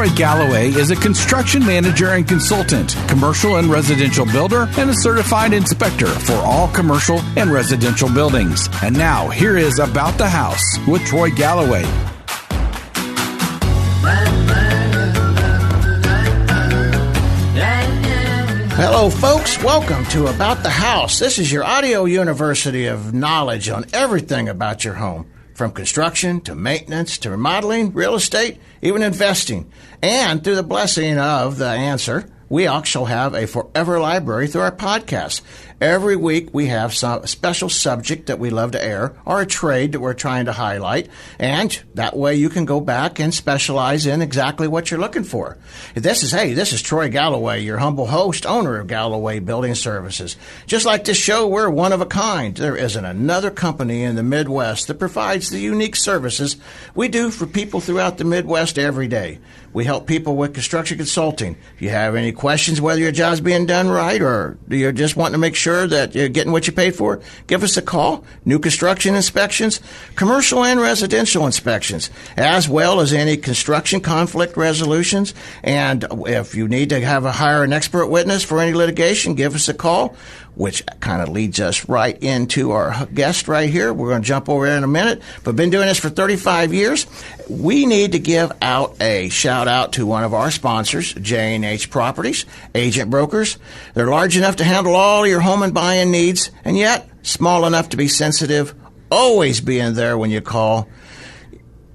Troy Galloway is a construction manager and consultant, commercial and residential builder, and a certified inspector for all commercial and residential buildings. And now, here is About the House with Troy Galloway. Hello, folks. Welcome to About the House. This is your audio university of knowledge on everything about your home, from construction to maintenance to remodeling, real estate, even investing. And through the blessing of the answer, we also have a forever library through our podcast. Every week we have some special subject that we love to air or a trade that we're trying to highlight, and that way you can go back and specialize in exactly what you're looking for. This is Troy Galloway, your humble host, owner of Galloway Building Services. Just like this show, we're one of a kind. There isn't another company in the Midwest that provides the unique services we do for people throughout the Midwest every day. We help people with construction consulting. If you have any questions whether your job's being done right or you're just wanting to make sure that you're getting what you paid for, give us a call. New construction inspections, commercial and residential inspections, as well as any construction conflict resolutions. And if you need to hire an expert witness for any litigation, give us a call, which kind of leads us right into our guest right here. We're going to jump over there in a minute. But been doing this for 35 years. We need to give out a shout out to one of our sponsors, J&H Properties, agent brokers. They're large enough to handle all your home and buying needs, and yet small enough to be sensitive, always being there when you call.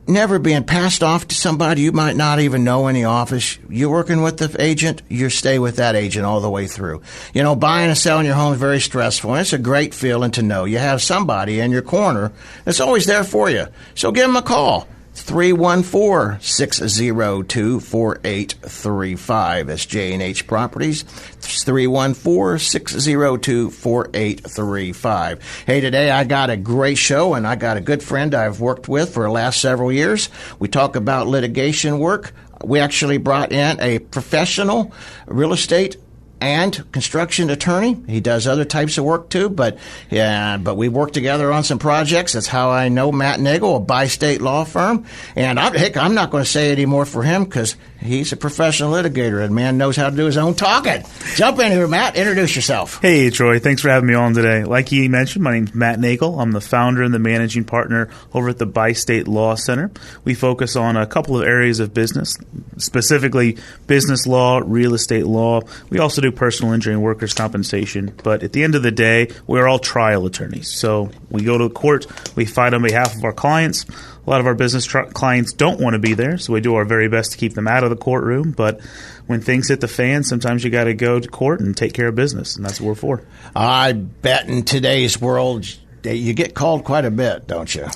Never being passed off to somebody you might not even know in the office. You're working with the agent, you stay with that agent all the way through. You know, buying and selling your home is very stressful, and it's a great feeling to know you have somebody in your corner that's always there for you. So give them a call. 314-602-4835. That's J&H Properties. 314-602-4835. Hey, today I got a great show, and I got a good friend I've worked with for the last several years. We talk about litigation work. We actually brought in a professional real estate and construction attorney. He does other types of work too, but we work together on some projects. That's how I know Matt Nagel, a bi-state law firm. And I'm not going to say any more for him because he's a professional litigator and man knows how to do his own talking. Jump in here, Matt. Introduce yourself. Hey, Troy. Thanks for having me on today. Like he mentioned, my name's Matt Nagel. I'm the founder and the managing partner over at the Bi-State Law Center. We focus on a couple of areas of business, specifically business law, real estate law. We also do personal injury and workers' compensation. But at the end of the day, we're all trial attorneys. So we go to court, we fight on behalf of our clients. A lot of our business clients don't want to be there, so we do our very best to keep them out of the courtroom. But when things hit the fan, sometimes you got to go to court and take care of business, and that's what we're for. I bet in today's world you get called quite a bit, don't you?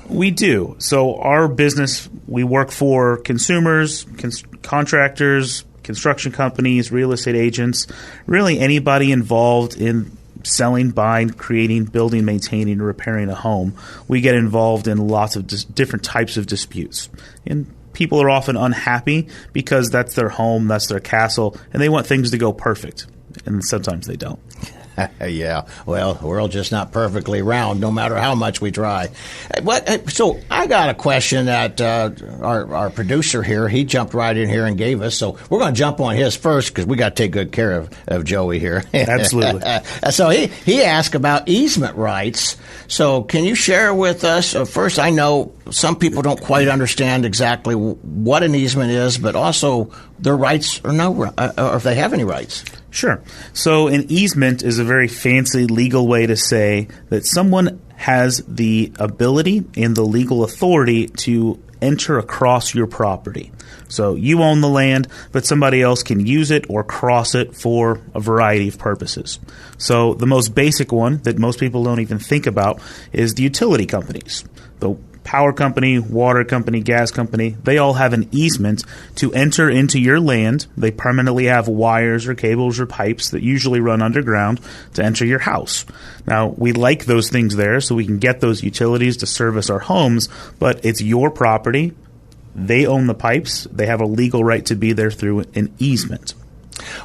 We do. So our business, we work for consumers, contractors, construction companies, real estate agents, really anybody involved in selling, buying, creating, building, maintaining, or repairing a home. We get involved in lots of different types of disputes. And people are often unhappy because that's their home, that's their castle, and they want things to go perfect. And sometimes they don't. Yeah, well, the world's just not perfectly round, no matter how much we try. So I got a question that our producer here, he jumped right in here and gave us. So we're going to jump on his first because we got to take good care of Joey here. Absolutely. So he asked about easement rights. So can you share with us, first, I know some people don't quite understand exactly what an easement is, but also their rights or if they have any rights. Sure. So an easement is a very fancy legal way to say that someone has the ability and the legal authority to enter across your property. So you own the land, but somebody else can use it or cross it for a variety of purposes. So the most basic one that most people don't even think about is the utility companies. The power company, water company, gas company, they all have an easement to enter into your land. They permanently have wires or cables or pipes that usually run underground to enter your house. Now, we like those things there so we can get those utilities to service our homes, but it's your property. They own the pipes. They have a legal right to be there through an easement.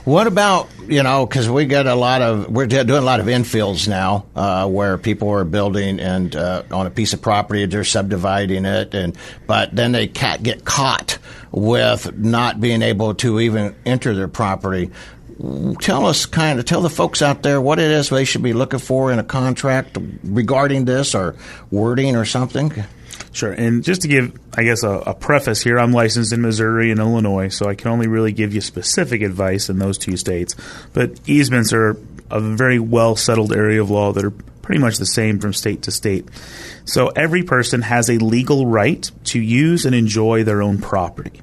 What about, because we're doing a lot of infills now, where people are building and on a piece of property, they're subdividing it, but then they get caught with not being able to even enter their property. Tell the folks out there what it is they should be looking for in a contract regarding this, or wording or something. Sure. And just to give, I guess, a preface here, I'm licensed in Missouri and Illinois, so I can only really give you specific advice in those two states. But easements are a very well-settled area of law that are pretty much the same from state to state. So every person has a legal right to use and enjoy their own property.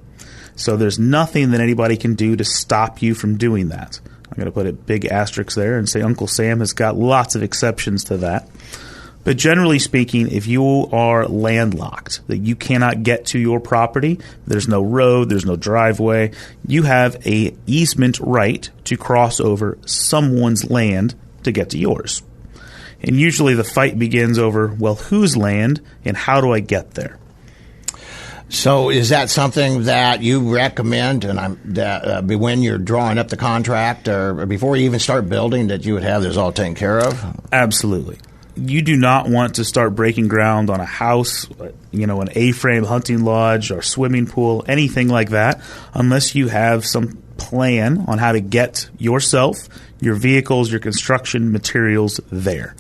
So there's nothing that anybody can do to stop you from doing that. I'm going to put a big asterisk there and say Uncle Sam has got lots of exceptions to that. But generally speaking, if you are landlocked, that you cannot get to your property, there's no road, there's no driveway, you have an easement right to cross over someone's land to get to yours. And usually the fight begins over, well, whose land and how do I get there? So is that something that you recommend, and when you're drawing up the contract or before you even start building, that you would have this all taken care of? Absolutely. You do not want to start breaking ground on a house, an A-frame hunting lodge or swimming pool, anything like that, unless you have some plan on how to get yourself, your vehicles, your construction materials there.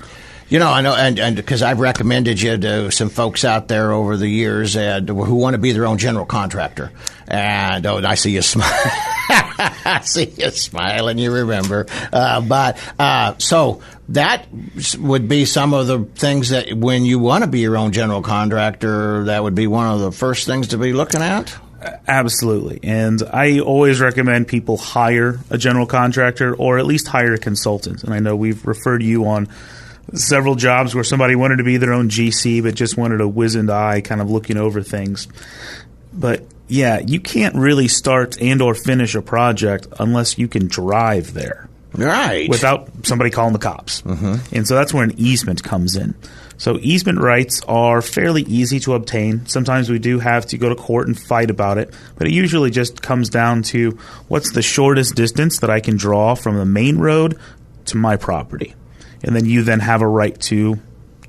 I know, and because I've recommended you to some folks out there over the years who want to be their own general contractor. And I see you smile. I see you smiling. You remember, so that would be some of the things that when you want to be your own general contractor, that would be one of the first things to be looking at. Absolutely. And I always recommend people hire a general contractor or at least hire a consultant. And I know we've referred you on several jobs where somebody wanted to be their own GC but just wanted a wizened eye kind of looking over things. But yeah, you can't really start and or finish a project unless you can drive there. Right. Without somebody calling the cops. Mm-hmm. And so that's where an easement comes in. So easement rights are fairly easy to obtain. Sometimes we do have to go to court and fight about it, but it usually just comes down to what's the shortest distance that I can draw from the main road to my property. And then you then have a right to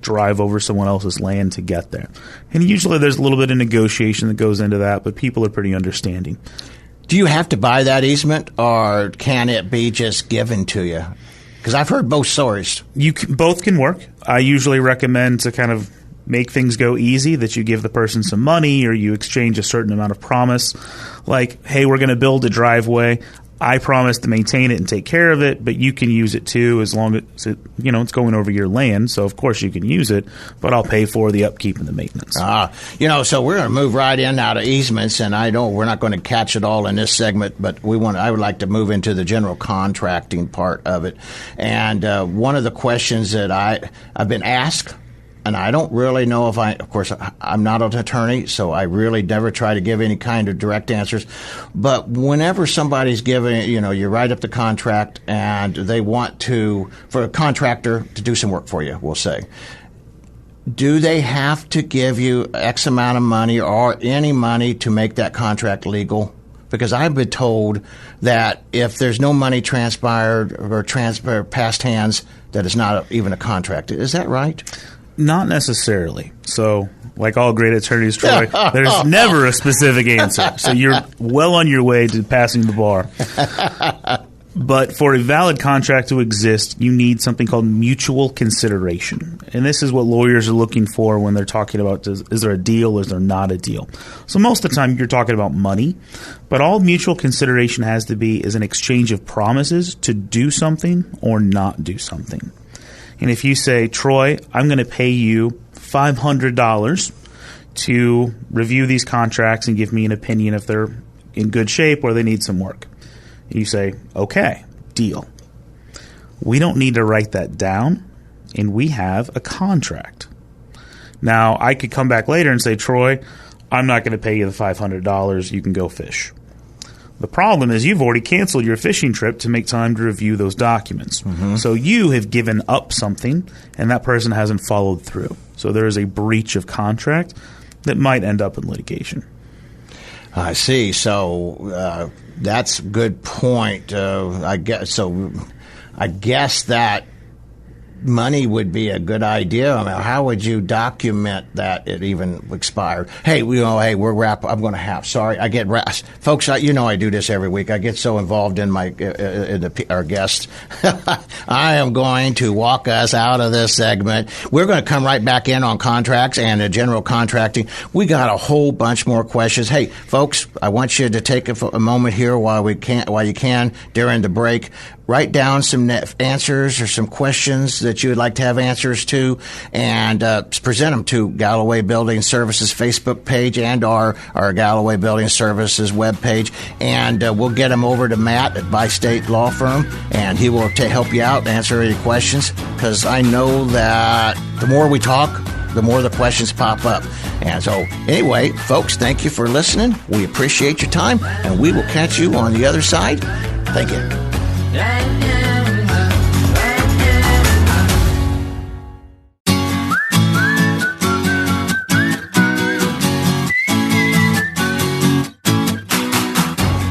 drive over someone else's land to get there. And usually there's a little bit of negotiation that goes into that, but people are pretty understanding. Do you have to buy that easement, or can it be just given to you? Because I've heard both stories. Both can work. I usually recommend to kind of make things go easy, that you give the person some money or you exchange a certain amount of promise. Like, hey, we're going to build a driveway. I promise to maintain it and take care of it, but you can use it too as long as it's going over your land. So, of course, you can use it, but I'll pay for the upkeep and the maintenance. So we're going to move right in out of easements, and we're not going to catch it all in this segment, but I would like to move into the general contracting part of it. And one of the questions that I've been asked, and I don't really know of course, I'm not an attorney, so I really never try to give any kind of direct answers. But whenever somebody's giving, you write up the contract and they want for a contractor to do some work for you, we'll say, do they have to give you X amount of money or any money to make that contract legal? Because I've been told that if there's no money transpired or past hands, that it's not even a contract. Is that right? Not necessarily. So, like all great attorneys, Troy, there's never a specific answer. So you're well on your way to passing the bar. But for a valid contract to exist, you need something called mutual consideration. And this is what lawyers are looking for when they're talking about, is there a deal or is there not a deal? So most of the time you're talking about money, but all mutual consideration has to be is an exchange of promises to do something or not do something. And if you say, Troy, I'm going to pay you $500 to review these contracts and give me an opinion if they're in good shape or they need some work. You say, okay, deal. We don't need to write that down, and we have a contract. Now, I could come back later and say, Troy, I'm not going to pay you the $500. You can go fish. The problem is you've already canceled your fishing trip to make time to review those documents. Mm-hmm. So you have given up something, and that person hasn't followed through. So there is a breach of contract that might end up in litigation. I see. So that's a good point. I guess that money would be a good idea. I mean, how would you document that it even expired? Hey, we're wrap. I'm going to have. Sorry, I get folks. I do this every week. I get so involved in our guests. I am going to walk us out of this segment. We're going to come right back in on contracts and general contracting. We got a whole bunch more questions. Hey, folks, I want you to take a moment here while you can during the break. Write down some answers or some questions that you would like to have answers to, and present them to Galloway Building Services Facebook page and our Galloway Building Services webpage, and we'll get them over to Matt at Bi-State Law Firm, and he will help you out and answer any questions, because I know that the more we talk, the more the questions pop up. And so, anyway, folks, thank you for listening. We appreciate your time, and we will catch you on the other side. Thank you.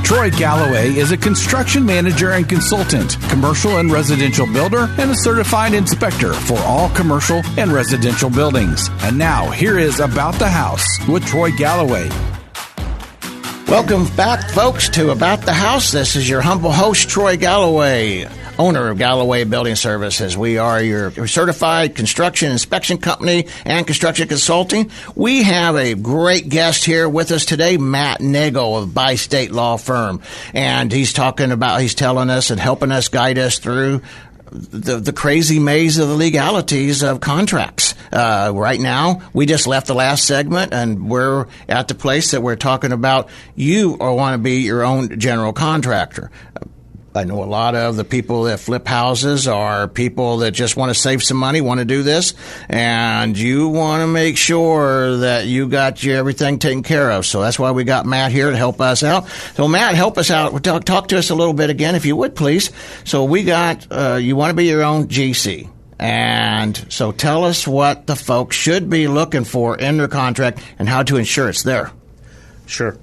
Troy Galloway is a construction manager and consultant, commercial and residential builder, and a certified inspector for all commercial and residential buildings. And now, here is About the House with Troy Galloway. Welcome back, folks, to About the House. This is your humble host, Troy Galloway, owner of Galloway Building Services. We are your certified construction inspection company and construction consulting. We have a great guest here with us today, Matt Nagel of Bi-State Law Firm. And he's telling us and helping us guide us through the crazy maze of the legalities of contracts. Right now, we just left the last segment, and we're at the place that we're talking about you want to be your own general contractor. I know a lot of the people that flip houses are people that just want to save some money, want to do this, and you want to make sure that you got everything taken care of. So that's why we got Matt here to help us out. So Matt, help us out. Talk to us a little bit again, if you would, please. So we got, you want to be your own GC. And so tell us what the folks should be looking for in their contract and how to ensure it's there. Sure.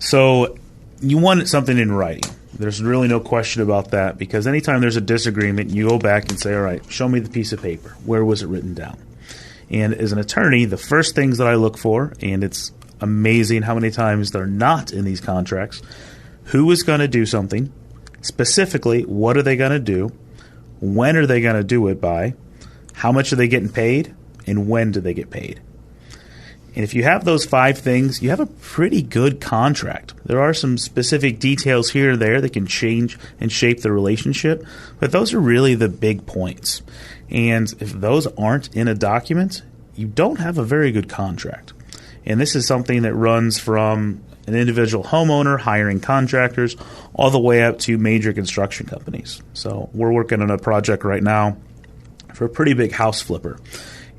So you want something in writing. There's really no question about that, because anytime there's a disagreement, you go back and say, all right, show me the piece of paper. Where was it written down? And as an attorney, the first things that I look for, and it's amazing how many times they're not in these contracts, who is going to do something, specifically, what are they going to do, when are they going to do it by, how much are they getting paid, and when do they get paid? And if you have those 5 things, you have a pretty good contract. There are some specific details here and there that can change and shape the relationship, but those are really the big points. And if those aren't in a document, you don't have a very good contract. And this is something that runs from an individual homeowner hiring contractors all the way up to major construction companies. So we're working on a project right now for a pretty big house flipper.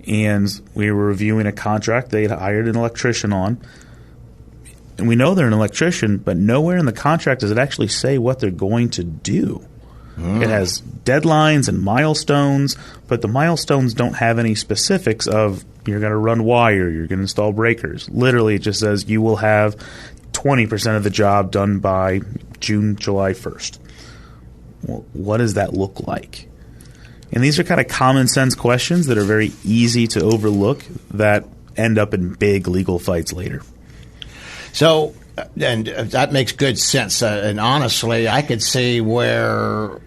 And we were reviewing a contract they had hired an electrician on. And we know they're an electrician, but nowhere in the contract does it actually say what they're going to do. It has deadlines and milestones, but the milestones don't have any specifics of you're going to run wire, you're going to install breakers. Literally, it just says you will have 20% of the job done by July 1st. Well, what does that look like? And these are kind of common sense questions that are very easy to overlook that end up in big legal fights later. So, and that makes good sense. And honestly, I could see where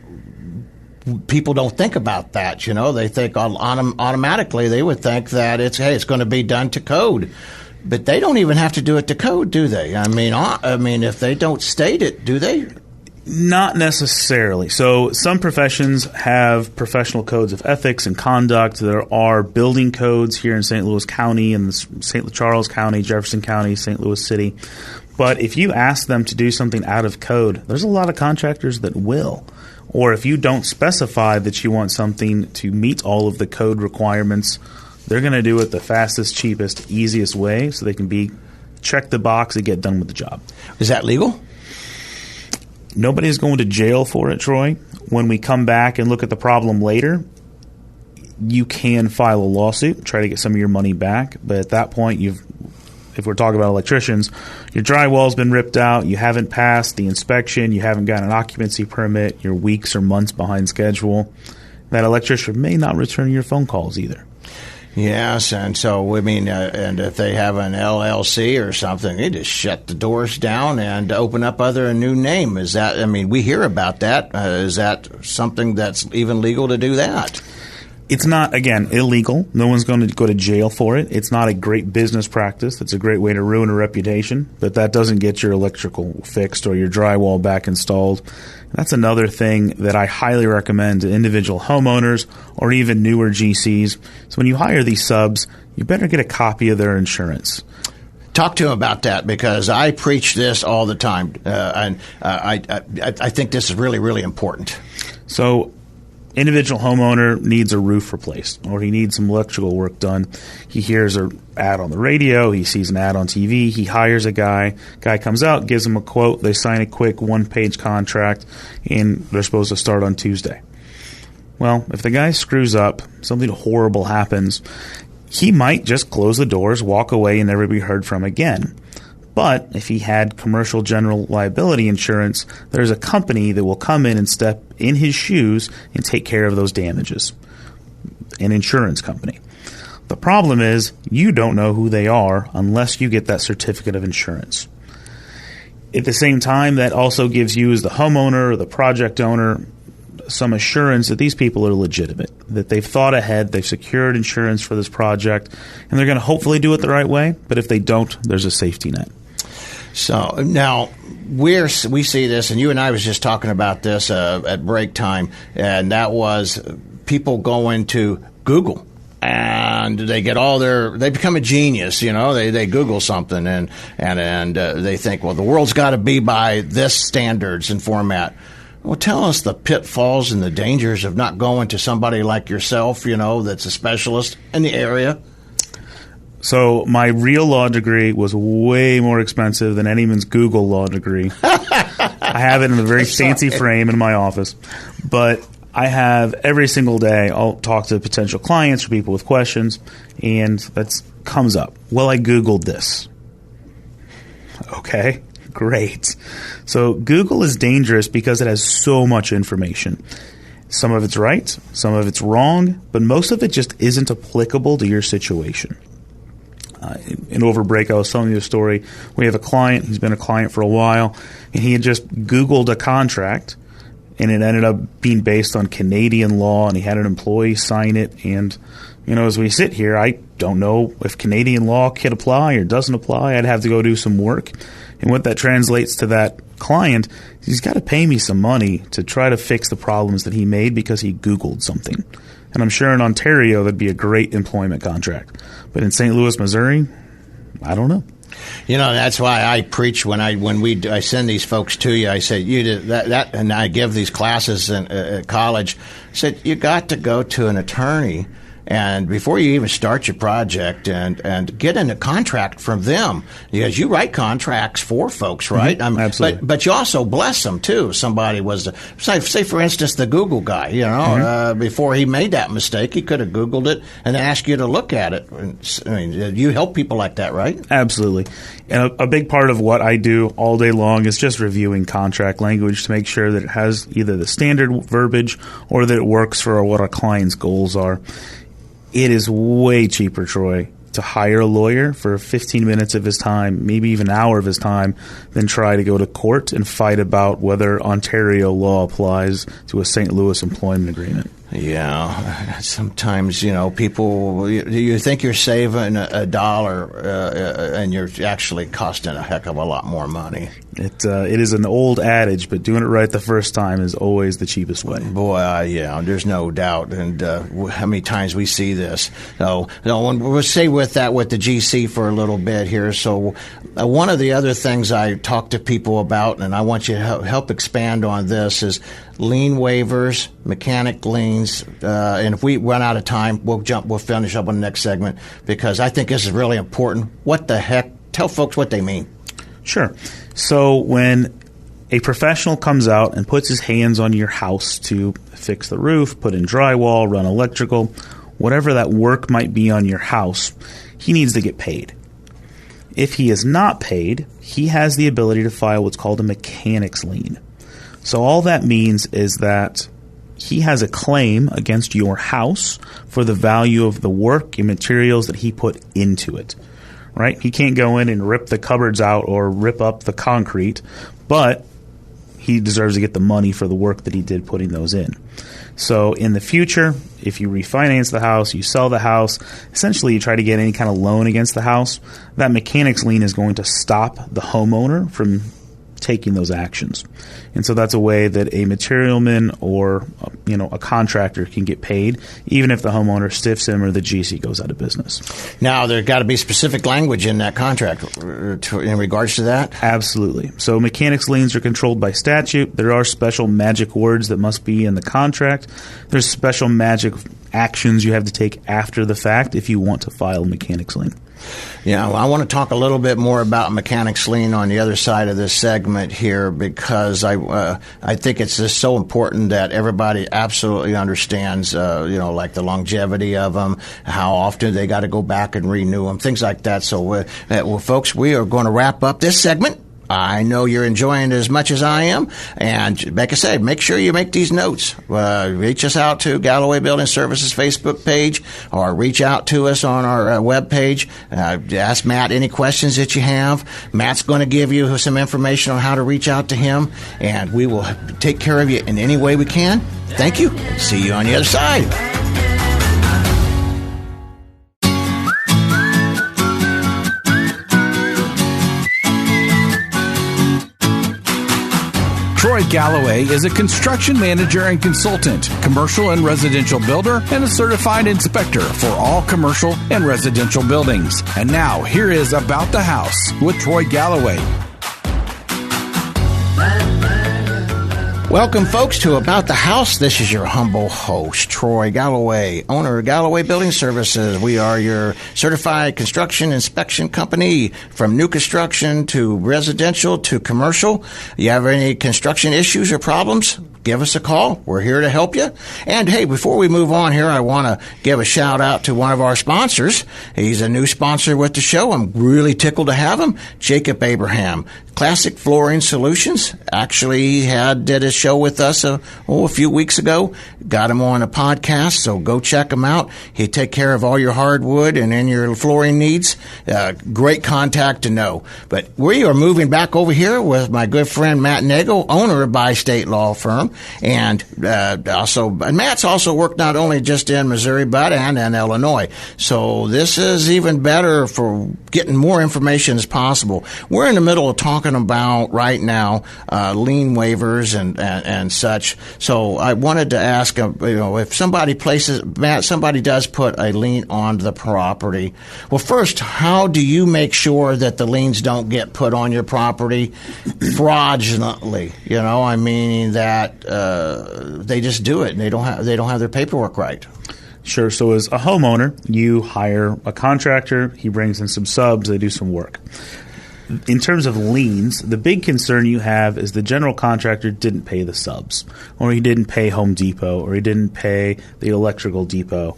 people don't think about that. You know, they think automatically they would think that it's going to be done to code. But they don't even have to do it to code, do they? I mean, if they don't state it, do they? Not necessarily. So some professions have professional codes of ethics and conduct. There are building codes here in St. Louis County and St. Charles County, Jefferson County, St. Louis City. But if you ask them to do something out of code, there's a lot of contractors that will. Or if you don't specify that you want something to meet all of the code requirements, they're going to do it the fastest, cheapest, easiest way so they can check the box and get done with the job. Is that legal? Nobody's going to jail for it, Troy. When we come back and look at the problem later, you can file a lawsuit, try to get some of your money back. But at that point, if we're talking about electricians, your drywall's been ripped out, you haven't passed the inspection, you haven't got an occupancy permit, you're weeks or months behind schedule, that electrician may not return your phone calls either. Yes, and so, and if they have an LLC or something, they just shut the doors down and open up under a new name. Is that, we hear about that. Is that something that's even legal to do that? It's not, again, illegal. No one's going to go to jail for it. It's not a great business practice. It's a great way to ruin a reputation, but that doesn't get your electrical fixed or your drywall back installed. That's another thing that I highly recommend to individual homeowners or even newer GCs. So when you hire these subs, you better get a copy of their insurance. Talk to him about that, because I preach this all the time, and I think this is really, really important. So individual homeowner needs a roof replaced, or he needs some electrical work done. He hears an ad on the radio, he sees an ad on TV, he hires a guy. Guy comes out, gives him a quote, they sign a quick one-page contract, and they're supposed to start on Tuesday. Well, if the guy screws up, something horrible happens, he might just close the doors, walk away, and never be heard from again. But if he had commercial general liability insurance, there's a company that will come in and step in his shoes and take care of those damages. An insurance company. The problem is you don't know who they are unless you get that certificate of insurance. At the same time, that also gives you as the homeowner or the project owner some assurance that these people are legitimate, that they've thought ahead, they've secured insurance for this project, and they're going to hopefully do it the right way. But if they don't, there's a safety net. So now we see this, and you and I was just talking about this at break time, and that was people going to Google, and they get they become a genius, they Google something, and they think, well, the world's got to be by this standards and format. Well, tell us the pitfalls and the dangers of not going to somebody like yourself, that's a specialist in the area. So my real law degree was way more expensive than anyone's Google law degree. I have it in a very fancy frame in my office. But I have every single day, I'll talk to potential clients or people with questions, and that comes up. Well, I Googled this. Okay, great. So Google is dangerous because it has so much information. Some of it's right, some of it's wrong, but most of it just isn't applicable to your situation. In Overbreak, I was telling you a story. We have a client, he's been a client for a while, and he had just Googled a contract, and it ended up being based on Canadian law, and he had an employee sign it. And, as we sit here, I don't know if Canadian law can apply or doesn't apply. I'd have to go do some work. And what that translates to that client, he's got to pay me some money to try to fix the problems that he made because he Googled something. And I'm sure in Ontario that'd be a great employment contract. But in St. Louis, Missouri, I don't know. That's why I preach when I send these folks to you. I say you did that, and I give these classes at college. I said you got to go to an attorney, and before you even start your project, and get in a contract from them, because you write contracts for folks, right? Mm-hmm. Absolutely. But you also bless them too. Somebody was say for instance the Google guy. Before he made that mistake, he could have Googled it and asked you to look at it. You help people like that, right? Absolutely. And a big part of what I do all day long is just reviewing contract language to make sure that it has either the standard verbiage or that it works for what our client's goals are. It is way cheaper, Troy, to hire a lawyer for 15 minutes of his time, maybe even an hour of his time, than try to go to court and fight about whether Ontario law applies to a St. Louis employment agreement. Yeah, sometimes, people, you think you're saving $1 and you're actually costing a heck of a lot more money. It is an old adage, but doing it right the first time is always the cheapest way. Boy, there's no doubt. And how many times we see this. So we'll stay with the GC for a little bit here. So one of the other things I talk to people about, and I want you to help expand on this, is lien waivers, mechanic liens, and if we run out of time, we'll finish up on the next segment, because I think this is really important. What the heck? Tell folks what they mean. Sure. So when a professional comes out and puts his hands on your house to fix the roof, put in drywall, run electrical, whatever that work might be on your house, he needs to get paid. If he is not paid, he has the ability to file what's called a mechanic's lien. So all that means is that he has a claim against your house for the value of the work and materials that he put into it, right? He can't go in and rip the cupboards out or rip up the concrete, but he deserves to get the money for the work that he did putting those in. So in the future, if you refinance the house, you sell the house, essentially you try to get any kind of loan against the house, that mechanic's lien is going to stop the homeowner from taking those actions. And so that's a way that a materialman or a contractor can get paid, even if the homeowner stiffs him or the GC goes out of business. Now, there's got to be specific language in that contract in regards to that? Absolutely. So mechanics liens are controlled by statute. There are special magic words that must be in the contract. There's special magic actions you have to take after the fact if you want to file a mechanics lien. Yeah, well, I want to talk a little bit more about mechanic's lien on the other side of this segment here, because I think it's just so important that everybody absolutely understands, like the longevity of them, how often they got to go back and renew them, things like that. So, folks, we are going to wrap up this segment. I know you're enjoying it as much as I am. And like I said, make sure you make these notes. Reach us out to Galloway Building Services Facebook page, or reach out to us on our web page. Ask Matt any questions that you have. Matt's going to give you some information on how to reach out to him, and we will take care of you in any way we can. Thank you. See you on the other side. Troy Galloway is a construction manager and consultant, commercial and residential builder, and a certified inspector for all commercial and residential buildings. And now, here is About the House with Troy Galloway. Welcome, folks, to About the House. This is your humble host, Troy Galloway, owner of Galloway Building Services. We are your certified construction inspection company, from new construction to residential to commercial. You have any construction issues or problems? Give us a call. We're here to help you. And hey, before we move on here, I want to give a shout out to one of our sponsors. He's a new sponsor with the show. I'm really tickled to have him. Jacob Abraham, Classic Flooring Solutions. Actually, he did a show with us a few weeks ago. Got him on a podcast, so go check him out. He take care of all your hardwood and in your flooring needs. Great contact to know. But we are moving back over here with my good friend Matt Nagel, owner of By State Law Firm. And Matt's also worked not only just in Missouri, but and in Illinois. So this is even better for getting more information as possible. We're in the middle of talking about right now lien waivers and such. So I wanted to ask, if somebody does put a lien on the property. Well, first, how do you make sure that the liens don't get put on your property fraudulently? Meaning that they just do it and they don't have their paperwork right. Sure. So as a homeowner, you hire a contractor. He brings in some subs. They do some work. In terms of liens, the big concern you have is the general contractor didn't pay the subs, or he didn't pay Home Depot, or he didn't pay the electrical depot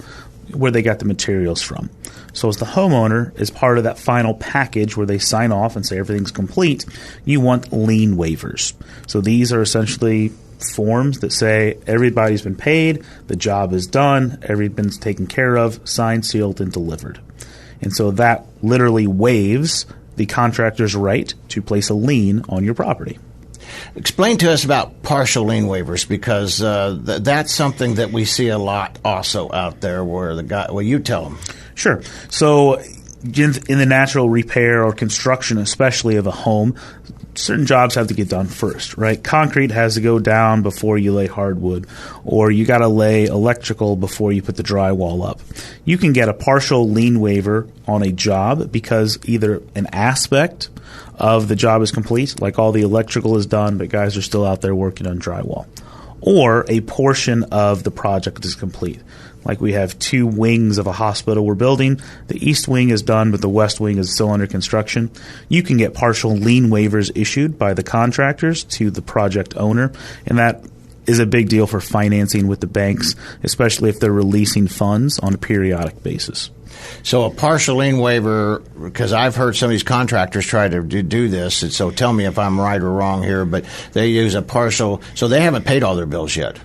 where they got the materials from. So as the homeowner, as part of that final package where they sign off and say everything's complete, you want lien waivers. So these are essentially forms that say everybody's been paid, the job is done, everything's taken care of, signed, sealed, and delivered. And so that literally waives the contractor's right to place a lien on your property. Explain to us about partial lien waivers, because that's something that we see a lot also out there where you tell them. Sure. So in the natural repair or construction, especially of a home, certain jobs have to get done first, right? Concrete has to go down before you lay hardwood, or you got to lay electrical before you put the drywall up. You can get a partial lien waiver on a job because either an aspect of the job is complete, like all the electrical is done, but guys are still out there working on drywall, or a portion of the project is complete. Like we have 2 wings of a hospital we're building. The east wing is done, but the west wing is still under construction. You can get partial lien waivers issued by the contractors to the project owner, and that is a big deal for financing with the banks, especially if they're releasing funds on a periodic basis. So a partial lien waiver, because I've heard some of these contractors try to do this, and so tell me if I'm right or wrong here, but they use a partial, so they haven't paid all their bills yet.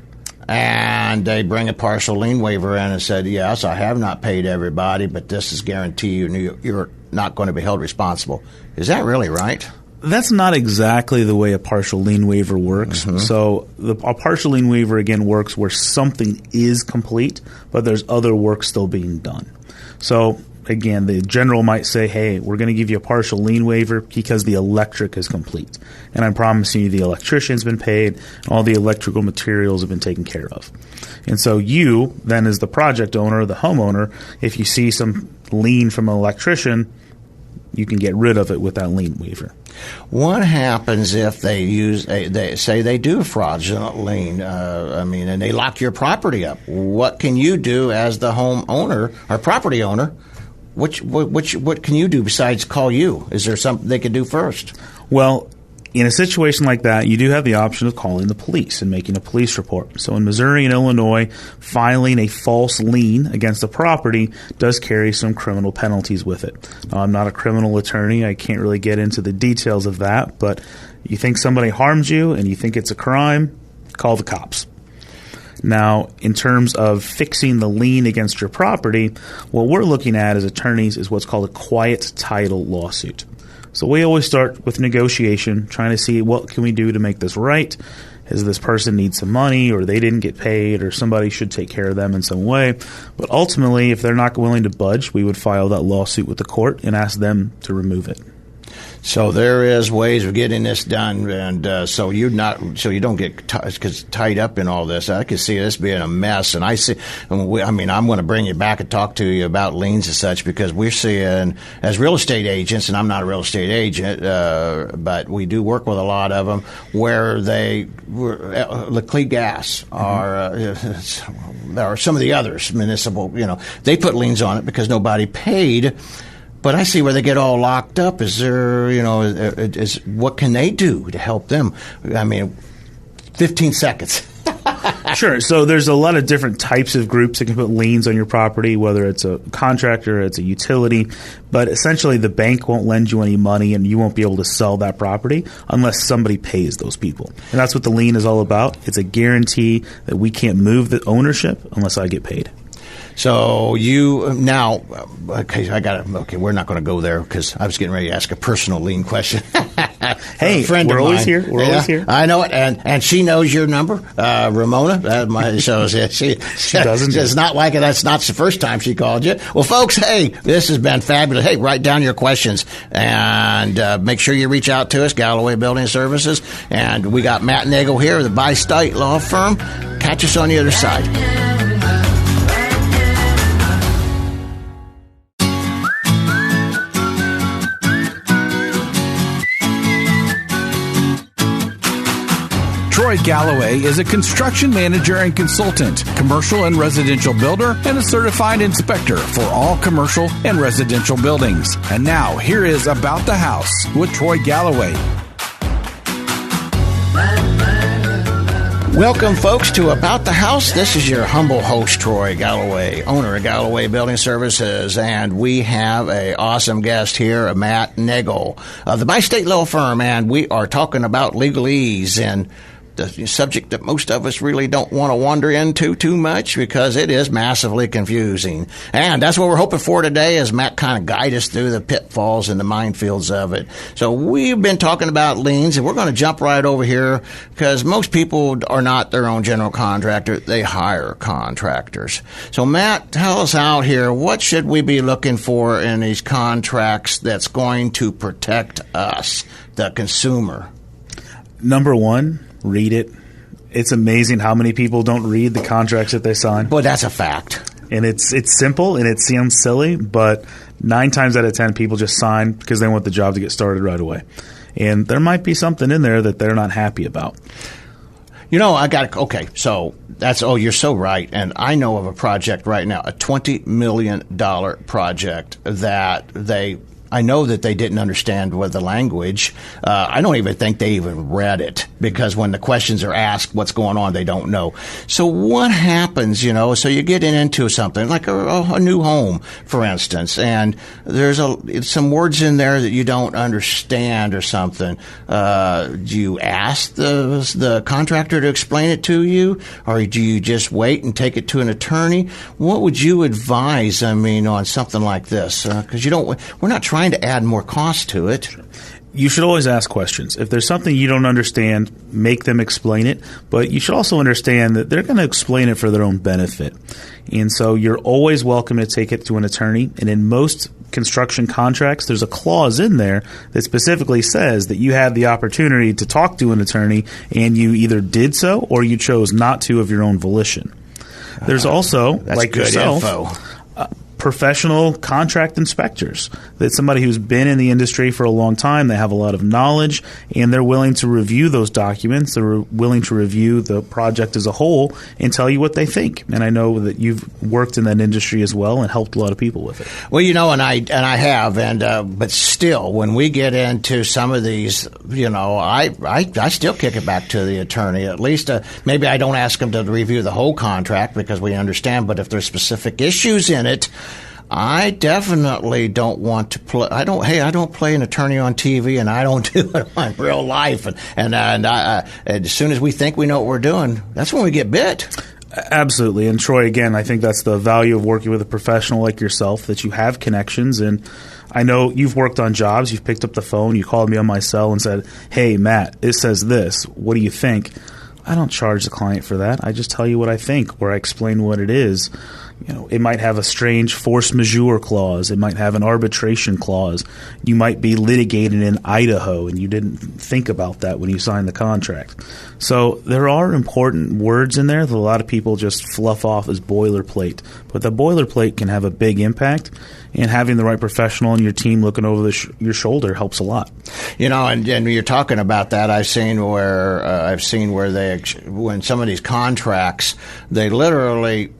And they bring a partial lien waiver in and said, yes, I have not paid everybody, but this is guarantee you're not going to be held responsible. Is that really right? That's not exactly the way a partial lien waiver works. Mm-hmm. So a partial lien waiver, again, works where something is complete, but there's other work still being done. So, again, the general might say, hey, we're going to give you a partial lien waiver because the electric is complete. And I'm promising you the electrician's been paid, and all the electrical materials have been taken care of. And so you, then as the project owner or the homeowner, if you see some lien from an electrician, you can get rid of it with that lien waiver. What happens if they say they do a fraudulent lien? And they lock your property up. What can you do as the homeowner or property owner? What can you do besides call you? Is there something they can do first? Well, in a situation like that, you do have the option of calling the police and making a police report. So in Missouri and Illinois, filing a false lien against a property does carry some criminal penalties with it. Now, I'm not a criminal attorney. I can't really get into the details of that, but you think somebody harmed you and you think it's a crime, call the cops. Now, in terms of fixing the lien against your property, what we're looking at as attorneys is what's called a quiet title lawsuit. So we always start with negotiation, trying to see what can we do to make this right. Does this person need some money, or they didn't get paid, or somebody should take care of them in some way? But ultimately, if they're not willing to budge, we would file that lawsuit with the court and ask them to remove it. So there is ways of getting this done, and so you don't get tied up in all this. I can see this being a mess, and I'm going to bring you back and talk to you about liens and such, because we're seeing as real estate agents, and I'm not a real estate agent, but we do work with a lot of them where Leclerc Gas or some of the others, municipal, they put liens on it because nobody paid. But I see where they get all locked up. Is there, what can they do to help them? 15 seconds. Sure. So there's a lot of different types of groups that can put liens on your property, whether it's a contractor, it's a utility. But essentially the bank won't lend you any money and you won't be able to sell that property unless somebody pays those people. And that's what the lien is all about. It's a guarantee that we can't move the ownership unless I get paid. So we're not going to go there because I was getting ready to ask a personal lien question. Hey, we're always here. We're always here. I know it, and she knows your number, Ramona. She doesn't. It's not like it. That's not the first time she called you. Well, folks, hey, this has been fabulous. Hey, write down your questions and make sure you reach out to us, Galloway Building Services, and we got Matt Nagel here, the Bi-State Law Firm. Catch us on the other side. Troy Galloway is a construction manager and consultant, commercial and residential builder, and a certified inspector for all commercial and residential buildings. And now, here is About the House with Troy Galloway. Welcome, folks, to About the House. This is your humble host, Troy Galloway, owner of Galloway Building Services, and we have an awesome guest here, Matt Nagel of the Bi-State Law Firm, and we are talking about legalese and the subject that most of us really don't want to wander into too much because it is massively confusing. And that's what we're hoping for today as Matt kind of guide us through the pitfalls and the minefields of it. So we've been talking about liens, and we're going to jump right over here because most people are not their own general contractor. They hire contractors. So Matt, tell us out here, what should we be looking for in these contracts that's going to protect us, the consumer? Number one, read it. It's amazing how many people don't read the contracts that they sign. Well, that's a fact. And it's simple and it seems silly, but 9 times out of 10 people just sign because they want the job to get started right away. And there might be something in there that they're not happy about. So you're so right. And I know of a project right now, a $20 million project that they I know that they didn't understand what the language. I don't even think they even read it, because when the questions are asked, what's going on, they don't know. So what happens, so you get into something like a new home, for instance, and there's some words in there that you don't understand or something. Do you ask the contractor to explain it to you, or do you just wait and take it to an attorney? What would you advise, on something like this? Because we're not trying to add more cost to it. You should always ask questions. If there's something you don't understand, make them explain it. But you should also understand that they're going to explain it for their own benefit. And so you're always welcome to take it to an attorney. And in most construction contracts, there's a clause in there that specifically says that you had the opportunity to talk to an attorney, and you either did so or you chose not to of your own volition. There's also, that's like good yourself, info. Professional contract inspectors. That's somebody who's been in the industry for a long time. They have a lot of knowledge, and they're willing to review those documents. They're willing to review the project as a whole and tell you what they think. And I know that you've worked in that industry as well and helped a lot of people with it. Well, and I have, but still, when we get into some of these, I still kick it back to the attorney. At least, maybe I don't ask them to review the whole contract because we understand. But if there's specific issues in it, I definitely don't want to play. I don't play an attorney on TV, and I don't do it on real life. And as soon as we think we know what we're doing, that's when we get bit. Absolutely. And Troy, again, I think that's the value of working with a professional like yourself, that you have connections. And I know you've worked on jobs. You've picked up the phone. You called me on my cell and said, "Hey, Matt, it says this. What do you think?" I don't charge the client for that. I just tell you what I think, or I explain what it is. It might have a strange force majeure clause. It might have an arbitration clause. You might be litigated in Idaho, and you didn't think about that when you signed the contract. So there are important words in there that a lot of people just fluff off as boilerplate. But the boilerplate can have a big impact, and having the right professional on your team looking over your shoulder helps a lot. And you're talking about that. I've seen where when some of these contracts, they literally,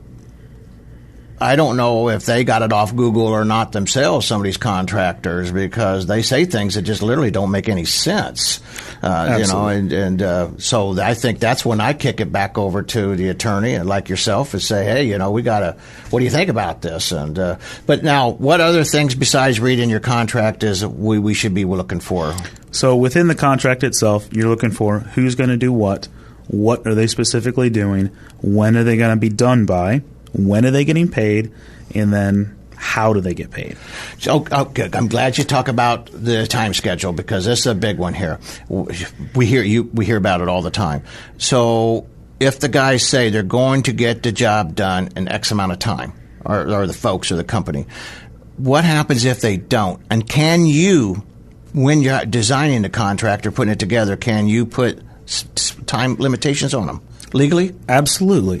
I don't know if they got it off Google or not themselves, some of these contractors, because they say things that just literally don't make any sense. So I think that's when I kick it back over to the attorney, and like yourself, and say, hey, what do you think about this? And but now, what other things besides reading your contract is we should be looking for? So within the contract itself, you're looking for who's going to do what are they specifically doing, when are they going to be done by, when are they getting paid, and then how do they get paid? So, good. I'm glad you talk about the time schedule, because this is a big one here. We hear about it all the time. So if the guys say they're going to get the job done in X amount of time, or the folks or the company, what happens if they don't? And can you, when you're designing the contract or putting it together, can you put time limitations on them legally? Absolutely.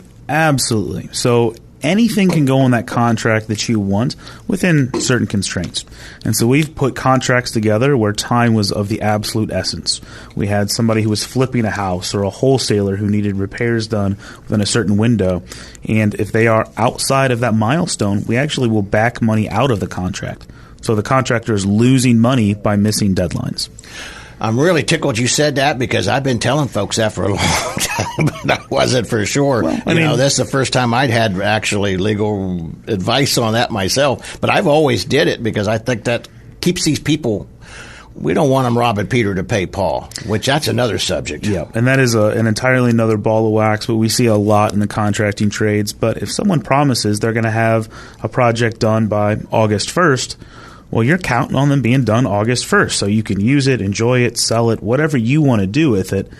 So anything can go in that contract that you want within certain constraints. And so we've put contracts together where time was of the absolute essence. We had somebody who was flipping a house, or a wholesaler who needed repairs done within a certain window. And if they are outside of that milestone, we actually will back money out of the contract. So the contractor is losing money by missing deadlines. I'm really tickled you said that, because I've been telling folks that for a long time, but I wasn't for sure. Well, this is the first time I'd had actually legal advice on that myself. But I've always did it because I think that keeps these people. We don't want them robbing Peter to pay Paul, which that's another subject. Yeah, and that is an entirely another ball of wax, but we see a lot in the contracting trades. But if someone promises they're going to have a project done by August 1st, well, you're counting on them being done August 1st, so you can use it, enjoy it, sell it, whatever you want to do with it.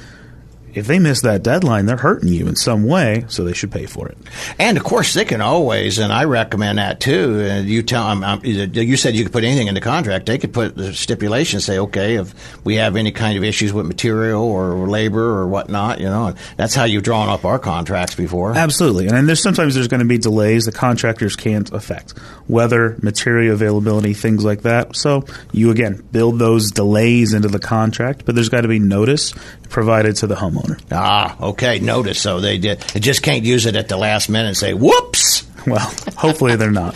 If they miss that deadline, they're hurting you in some way, so they should pay for it. And, of course, they can always, and I recommend that too, and you tell them, you said you could put anything in the contract. They could put the stipulation, say, okay, if we have any kind of issues with material or labor or whatnot, and that's how you've drawn up our contracts before. Absolutely. And sometimes there's going to be delays the contractors can't affect. Weather, material availability, things like that. So you, again, build those delays into the contract, but there's got to be notice provided to the homeowner. Ah, okay, notice. So they just can't use it at the last minute and say, whoops. Well, hopefully they're not.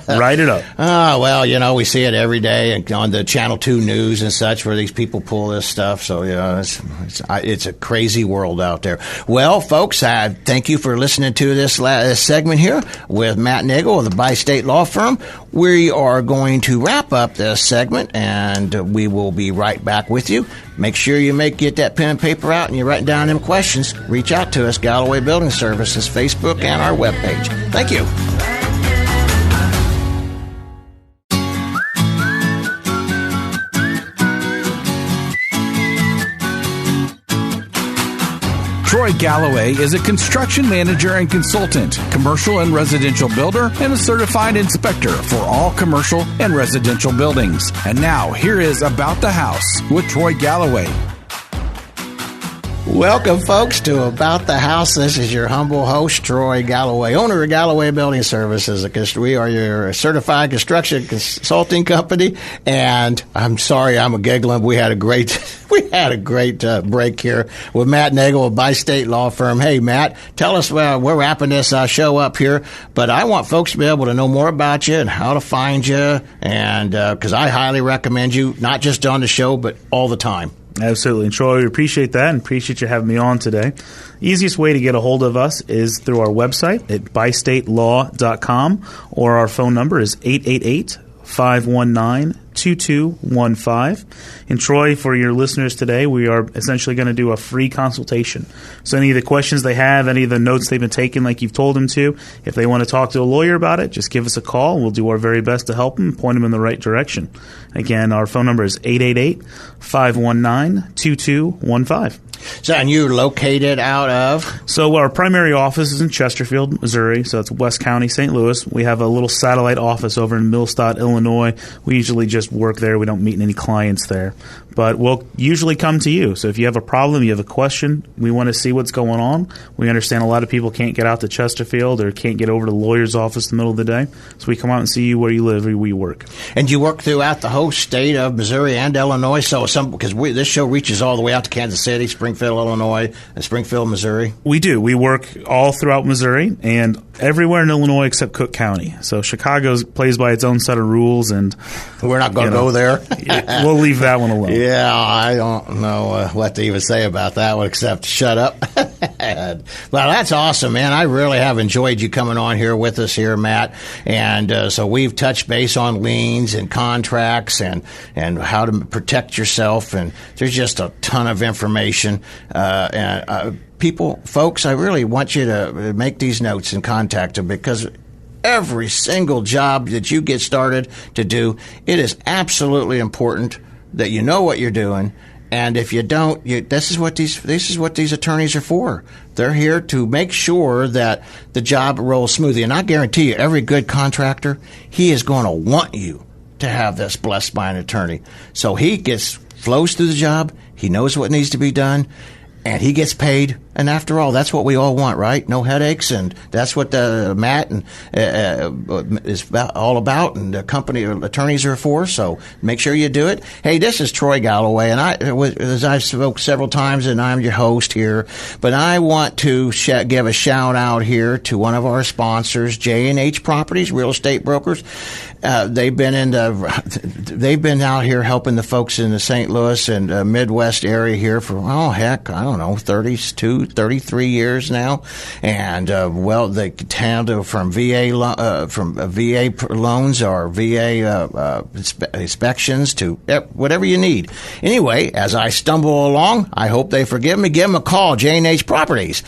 Write it up. Well, we see it every day and on the Channel 2 news and such where these people pull this stuff. So, it's a crazy world out there. Well, folks, thank you for listening to this segment here with Matt Nagel of the Bi-State Law Firm. We are going to wrap up this segment, and we will be right back with you. Make sure you get that pen and paper out and you're writing down them questions. Reach out to us, Galloway Building Services, Facebook, and our webpage. Thank you. Troy Galloway is a construction manager and consultant, commercial and residential builder, and a certified inspector for all commercial and residential buildings. And now, here is About the House with Troy Galloway. Welcome, folks, to About the House. This is your humble host, Troy Galloway, owner of Galloway Building Services. We are your certified construction consulting company, and I'm sorry I'm giggling. We had a great break here with Matt Nagel of Bi-State Law Firm. Hey, Matt, tell us, we're wrapping this show up here, but I want folks to be able to know more about you and how to find you, and because I highly recommend you, not just on the show, but all the time. Absolutely. And Troy, we appreciate that and appreciate you having me on today. Easiest way to get a hold of us is through our website at bystatelelaw.com, or our phone number is 888-519-2215. And Troy, for your listeners today, we are essentially going to do a free consultation. So any of the questions they have, any of the notes they've been taking like you've told them to, if they want to talk to a lawyer about it, just give us a call. We'll do our very best to help them, point them in the right direction. Again, our phone number is 888-519-2215. So, and you're located out of? So our primary office is in Chesterfield, Missouri. So it's West County, St. Louis. We have a little satellite office over in Millstadt, Illinois. We usually just work there. We don't meet any clients there. But we'll usually come to you. So if you have a problem, you have a question, we want to see what's going on. We understand a lot of people can't get out to Chesterfield or can't get over to the lawyer's office in the middle of the day. So we come out and see you where you live or where you work. And you work throughout the whole state of Missouri and Illinois. So because this show reaches all the way out to Kansas City, Springfield, Illinois, and Springfield, Missouri. We do. We work all throughout Missouri and everywhere in Illinois except Cook County. So Chicago plays by its own set of rules, and we're not going to go there. We'll leave that one alone. Yeah, I don't know what to even say about that one except shut up. Well, that's awesome, man. I really have enjoyed you coming on here with us here, Matt. And so we've touched base on liens and contracts and how to protect yourself. And there's just a ton of information. Folks, I really want you to make these notes and contact them, because every single job that you get started to do, it is absolutely important that you know what you're doing. And if you don't, this is what these attorneys are for. They're here to make sure that the job rolls smoothly. And I guarantee you, every good contractor, he is going to want you to have this blessed by an attorney. So he flows through the job. He knows what needs to be done, and he gets paid. And after all, that's what we all want, right? No headaches, and that's what Matt is all about, and the company attorneys are for. So make sure you do it. Hey, this is Troy Galloway, and as I've spoke several times, and I'm your host here. But I want to give a shout out here to one of our sponsors, J&H Properties, real estate brokers. They've been out here helping the folks in the St. Louis and Midwest area here for, 33 years now. And, they handle from VA loans or VA inspections to whatever you need. Anyway, as I stumble along, I hope they forgive me. Give them a call, J&H Properties.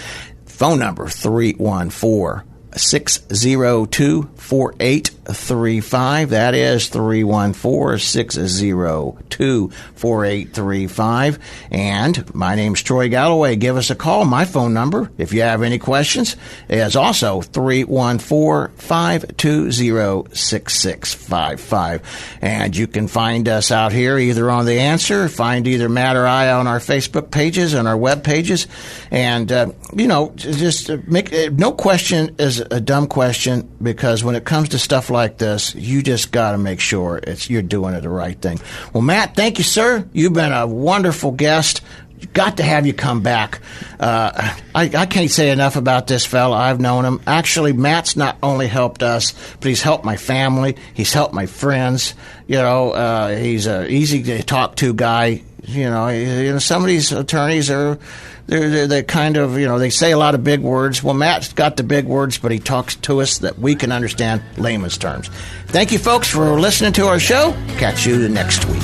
Phone number 314-602-4835. That is 314-602-4835. And my name's Troy Galloway. Give us a call. My phone number, if you have any questions, is also 314-520-6655. And you can find us out here either on The Answer, find either Matt or I on our Facebook pages and our web pages. And, just no question is a dumb question, because when it comes to stuff like this, you just got to make sure you're doing it the right thing. Well, Matt, thank you, sir. You've been a wonderful guest. got to have you come back. I can't say enough about this fella. I've known him. Actually, Matt's not only helped us, but he's helped my family. He's helped my friends. He's a easy to talk to guy. Some of these attorneys they're kind of, they say a lot of big words. Well, Matt's got the big words, but he talks to us that we can understand layman's terms. Thank you, folks, for listening to our show. Catch you next week.